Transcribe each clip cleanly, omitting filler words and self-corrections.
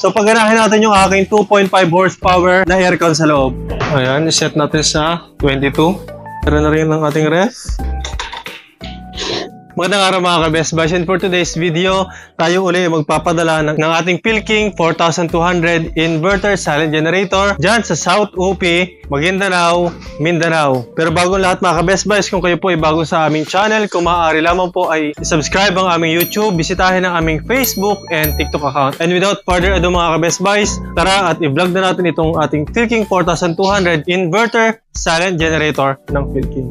So paganahin natin yung aking 2.5 horsepower na aircon sa loob. Ayan, set natin sa 22. Meron na rin ang ating ref. Magandang araw mga ka-Best Buys, and for today's video, tayo uli magpapadala ng ating Philking 4200 inverter silent generator dyan sa South UP, Maguindanao, Mindanao. Pero bago lahat mga ka-Best Buys, kung kayo po ay bago sa aming channel, kung maaari lamang po ay subscribe ang aming YouTube, bisitahin ang aming Facebook and TikTok account. And without further ado mga ka-Best Buys, tara at i-vlog na natin itong ating Philking 4200 inverter silent generator ng Philking.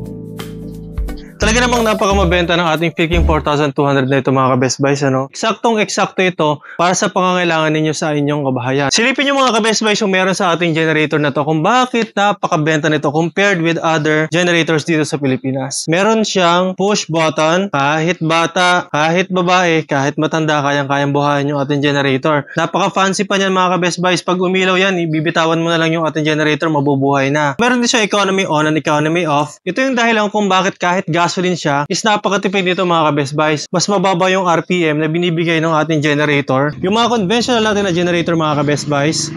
Talaga namang napakamabenta ng ating Philking 4200 na ito mga ka-Best Buys, ano? Eksaktong-eksakto ito para sa pangangailangan ninyo sa inyong kabahayan. Silipin nyo mga ka-Best Buys yung meron sa ating generator na to kung bakit napakabenta nito compared with other generators dito sa Pilipinas. Meron siyang push button, kahit bata, kahit babae, kahit matanda, kayang-kayang buhayin yung ating generator. Napaka-fancy pa niyan mga ka-Best Buys. Pag umilaw yan, ibibitawan mo na lang yung ating generator, mabubuhay na. Meron din siya economy on and economy off. Ito yung dahilan kung bakit kahit gasoline siya, is napakatipid nito mga ka-Best Buys. Mas mababa yung RPM na binibigay ng ating generator. Yung mga conventional natin na generator mga ka-Best Buys,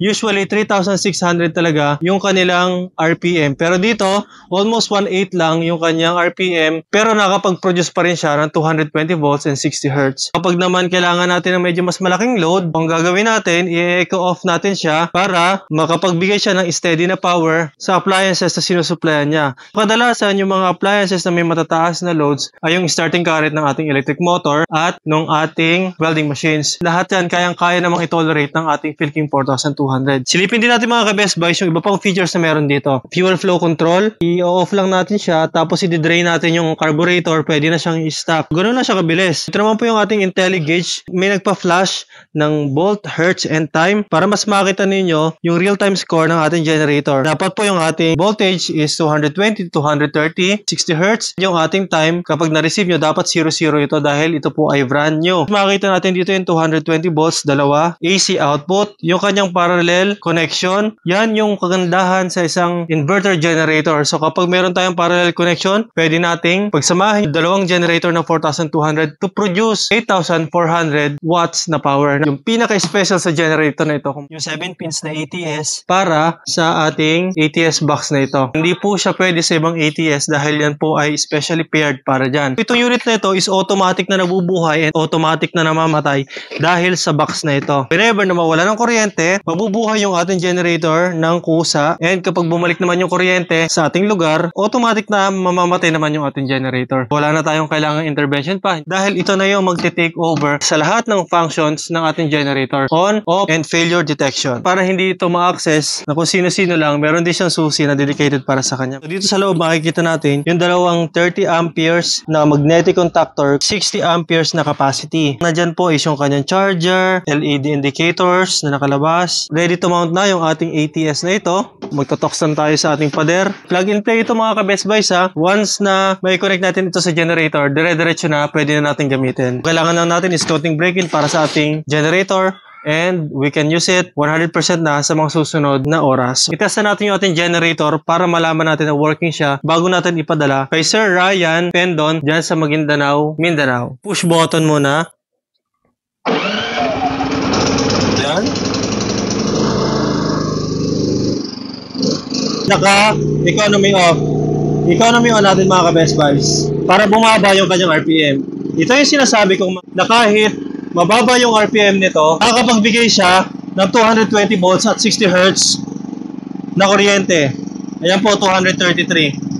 usually 3,600 talaga yung kanilang RPM. Pero dito, almost 1.8 lang yung kanyang RPM. Pero nakapag-produce pa rin siya ng 220 volts and 60 Hz. Kapag naman kailangan natin ng medyo mas malaking load, ang gagawin natin, i-echo off natin siya para makapagbigay siya ng steady na power sa appliances na sinusuplayan niya. Kadalasan, yung mga appliances na may matataas na loads ay yung starting current ng ating electric motor at ng ating welding machines. Lahat yan kayang-kaya namang i-tolerate ng ating Philking 4200. Silipin din natin mga ka-Best Buys yung iba pang features na meron dito. Fuel flow control, i-off lang natin siya, tapos i-drain natin yung carburetor, pwede na siyang i-stop. Ganoon na siya kabilis. Ito naman po yung ating IntelliGauge, may nagpa-flash ng volt, hertz, and time para mas makita ninyo yung real-time score ng ating generator. Dapat po yung ating voltage is 220 to 230, 60 Hz. Yung ating time, kapag na-receive nyo, dapat 00 ito dahil ito po ay brand new. Makita natin dito yung 220 volts, dalawa, AC output, yung kanyang parallel connection. Yan yung kagandahan sa isang inverter generator. So kapag meron tayong parallel connection, pwede nating pagsamahin yung dalawang generator ng 4200 to produce 8400 watts na power. Yung pinaka-special sa generator na ito, yung 7 pins na ATS para sa ating ATS box na ito. Hindi po siya pwede sa ibang ATS dahil yan po ay specially paired para dyan. Itong unit na ito is automatic na nabubuhay and automatic na namamatay dahil sa box na ito. Whenever na mawala ng kuryente, mabubuhay yung ating generator ng kusa, and kapag bumalik naman yung kuryente sa ating lugar, automatic na mamamatay naman yung ating generator. Wala na tayong kailangang intervention pa dahil ito na yung magte-take over sa lahat ng functions ng ating generator. On, off, and failure detection. Para hindi ito ma-access na kung sino-sino lang, meron din siyang susi na dedicated para sa kanya. So, dito sa loob makikita natin yung dalawang 30 amperes na magnetic contactor, 60 amperes na capacity. Nandyan po is yung kanyang charger, LED indicators na nakalabas. Ready to mount na yung ating ATS na ito. Magtotoksan tayo sa ating pader. Plug and play ito mga ka-Best Buys ha. Once na may connect natin ito sa generator, dire-diretso na pwede na natin gamitin. Kailangan lang natin is counting break-in para sa ating generator, and we can use it 100% na sa mga susunod na oras. Itest na natin yung ating generator para malaman natin na working siya bago natin ipadala kay Sir Ryan Pendon dyan sa Maguindanao, Mindanao. Push button muna. Yan. Naka-economy off. Economy on natin mga ka-Best Buys para bumaba yung kanyang RPM. Ito yung sinasabi kong na kahit mababa yung RPM nito, nakakapagbigay siya ng 220 volts at 60 Hz na kuryente. Ayan po, 233.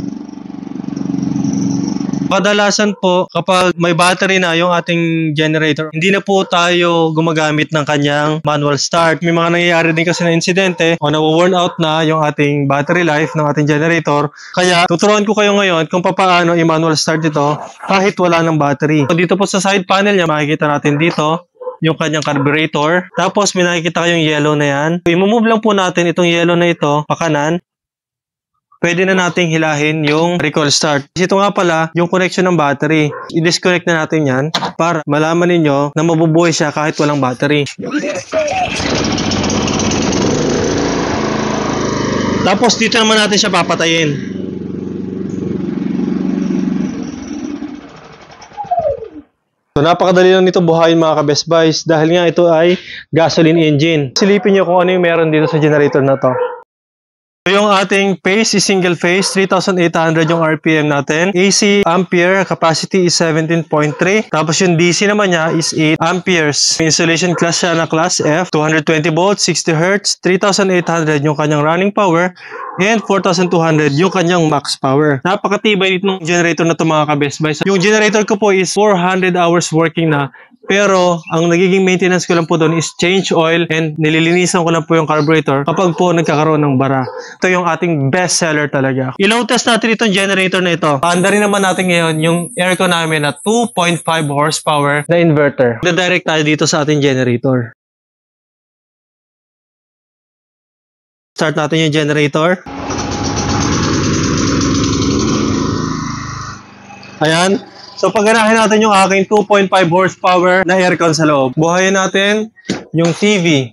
Kadalasan po, kapag may battery na yung ating generator, hindi na po tayo gumagamit ng kanyang manual start. May mga nangyayari din kasi na insidente o na-worn out na yung ating battery life ng ating generator. Kaya, tuturuan ko kayo ngayon kung paano i-manual start ito kahit wala ng battery. So, dito po sa side panel niya, makikita natin dito yung kanyang carburetor. Tapos, may nakikita kayong yellow na yan. I-move lang po natin itong yellow na ito pa kanan. Pwede na nating hilahin yung recall start. Ito nga pala yung connection ng battery. I-disconnect na natin yan para malaman ninyo na mabubuhay siya kahit walang battery. Tapos dito naman natin siya papatayin. So So napakadali lang nito buhayin mga ka-Best Buys dahil nga ito ay gasoline engine. Silipin nyo kung ano yung meron dito sa generator na to. So yung ating phase is single phase, 3,800 yung RPM natin. AC ampere, capacity is 17.3. Tapos yung DC naman niya is 8 amperes. Insulation class siya na class F, 220 volts, 60 Hz, 3,800 yung kanyang running power, and 4,200 yung kanyang max power. Napakatibay itong generator na ito mga ka-Best Buys. Yung generator ko po is 400 hours working na. Pero, ang nagiging maintenance ko lang po doon is change oil and nililinisan ko lang po yung carburetor kapag po nagkakaroon ng bara. Ito yung ating best seller talaga. I-load test natin itong generator na ito. Paanda rin naman natin ngayon yung aircon namin na 2.5 horsepower na inverter. Direct tayo dito sa ating generator. Start natin yung generator. Ayan. So, pagganahin natin yung aking 2.5 horsepower na aircon sa loob. Buhayin natin yung TV.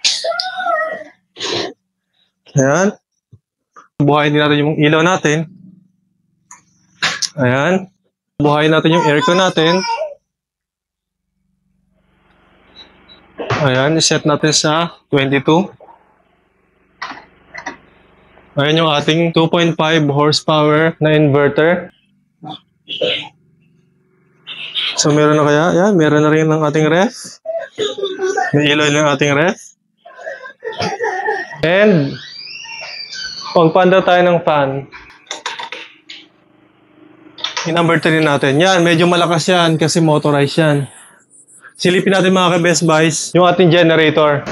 Ayan. Buhayin din natin yung ilaw natin. Ayan. Buhayin natin yung aircon natin. Ayan. Set natin sa 22. Ayan yung ating 2.5 horsepower na inverter. So, meron na kaya? Yan, meron na rin ng ating ref. May ilaw ng ating ref. And, pagpanda tayo ng fan. I-number 3 natin. Yan, medyo malakas yan kasi motorized yan. Silipin natin mga ka-Best Buys yung ating generator.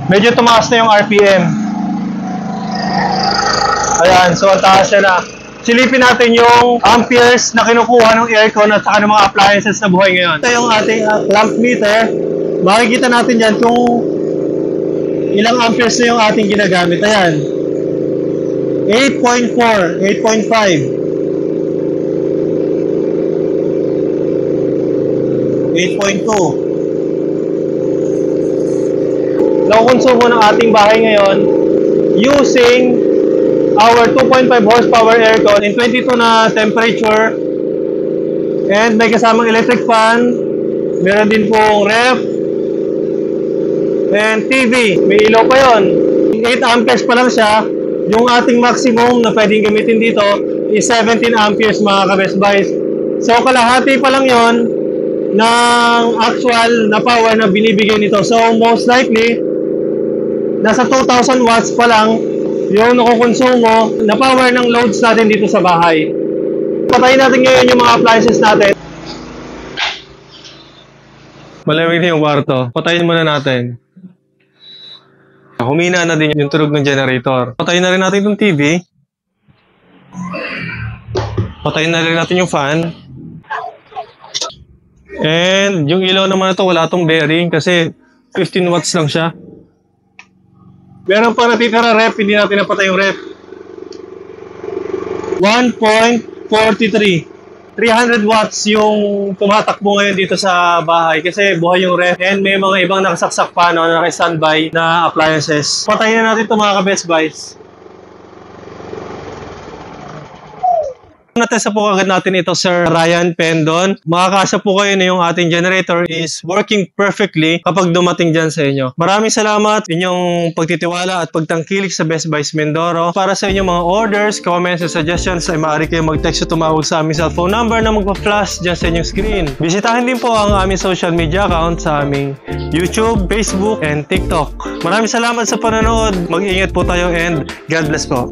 Medyo tumaas na yung RPM. Ayan, so ang taas na. Silipin natin yung amperes na kinukuha ng aircon at saka ng mga appliances na buhay ngayon. Ito yung ating lamp meter. Makikita natin dyan kung ilang amperes na yung ating ginagamit. Ayan. 8.4, 8.5, 8.2. Nakukonsumo ng ating bahay ngayon using our 2.5 horsepower aircon in 22 na temperature, and may kasamang electric fan, meron din pong ref and TV, may ilaw pa yon. 8 amperes pa lang siya. Yung ating maximum na pwedeng gamitin dito is 17 amperes mga ka-Best Buys. So kalahati pa lang yon ng actual na power na binibigay nito. So most likely nasa 2,000 watts pa lang yung nakukonsumo na power ng loads natin dito sa bahay. Patayin natin ngayon yung mga appliances natin. Malamig na yung kwarto. Patayin muna natin. Humina na din yung tunog ng generator. Patayin na rin natin yung TV. Patayin na rin natin yung fan. And yung ilaw naman ito, wala itong bearing kasi 15 watts lang siya. Meron pa natitira ref, hindi natin napatay yung ref. 1.43. 300 watts yung tumatakbo ngayon dito sa bahay kasi buhay yung ref, and may mga ibang nakasaksak pa na naka-standby na appliances. Patayin na natin ito mga ka-Best Buys. Natesa po agad natin ito, Sir Ryan Pendon. Makakasa po kayo na yung ating generator is working perfectly kapag dumating dyan sa inyo. Maraming salamat inyong pagtitiwala at pagtangkilik sa Best Buys Mindoro. Para sa inyong mga orders, comments, and suggestions ay maaari kayo mag-text o tumawag sa aming cellphone number na magpa-flash dyan sa inyong screen. Bisitahin din po ang aming social media account sa aming YouTube, Facebook, and TikTok. Maraming salamat sa panonood. Mag-ingat po tayo and God bless po.